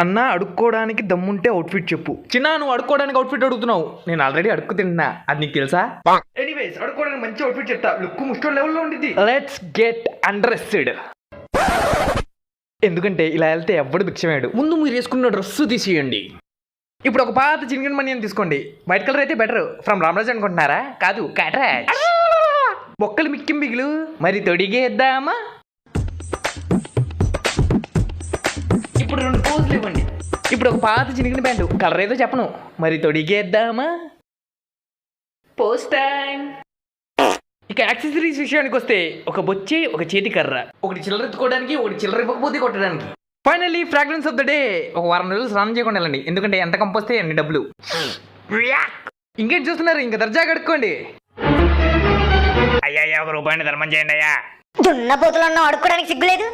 అన్నా అడుక్కోవడానికి దమ్ముంటే అవుట్ఫిట్ చెప్పు. చిన్న నువ్వు అడుక్కోవడానికి అవుట్ఫిట్ అడుగుతున్నావు, నేను ఆల్రెడీ అడుక్కు తిన్నా, అది నీకు తెలుసా? ఎనీవేస్ అడుక్కోవడానికి మంచి అవుట్ఫిట్ చెప్తా, లుక్ ముస్టో లెవెల్లో ఉండిద్ది. Let's get understood. ఎందుకంటే ఇలా వెళ్తే ఎవ్వడు భిక్షమేడు. ముందు మీరు వేసుకున్న డ్రెస్సు తీసేయండి. ఇప్పుడు ఒక పాత చినిగిన మనీ అని తీసుకోండి. వైట్ కలర్ అయితే బెటర్. ఫ్రమ్ రామరాజ్ అనుకుంటున్నారా? కాదు, కాటరాజ్. బొక్కలు మిక్కిం బిగులు మరి తొడిగేద్దామా? ఇప్పుడు 2 పోజులు ఇవ్వండి. ఇప్పుడు ఒక పాత చినిగిన ప్యాంటు, కలర్ ఏదో చెప్పను, మరి తొడిగేద్దామా? Post time. ఇక యాక్సెసరీస్ విషయానికి వస్తే ఒక బొచ్చి, ఒక చేతి కర్ర, ఒకటి చిల్లర ఎత్తుకోవడానికి, ఒకటి చిల్లర ఇవ్వకపోతే కొట్టడానికి. Finally fragrance of the day. ఒక వారం రోజులు స్నానం చేయకుండా వెళ్ళండి, ఎందుకంటే ఎంత కంపోస్తే అన్ని డబ్బులు. ఇంకేం చూస్తున్నారు, ఇంకా దర్జా కడుక్కోండి. అయ్యా 1 రూపాయిని ధర్మం చేయండి అయ్యా. దున్నపోతులు అడుక్కోవడానికి సిగ్గులేదు.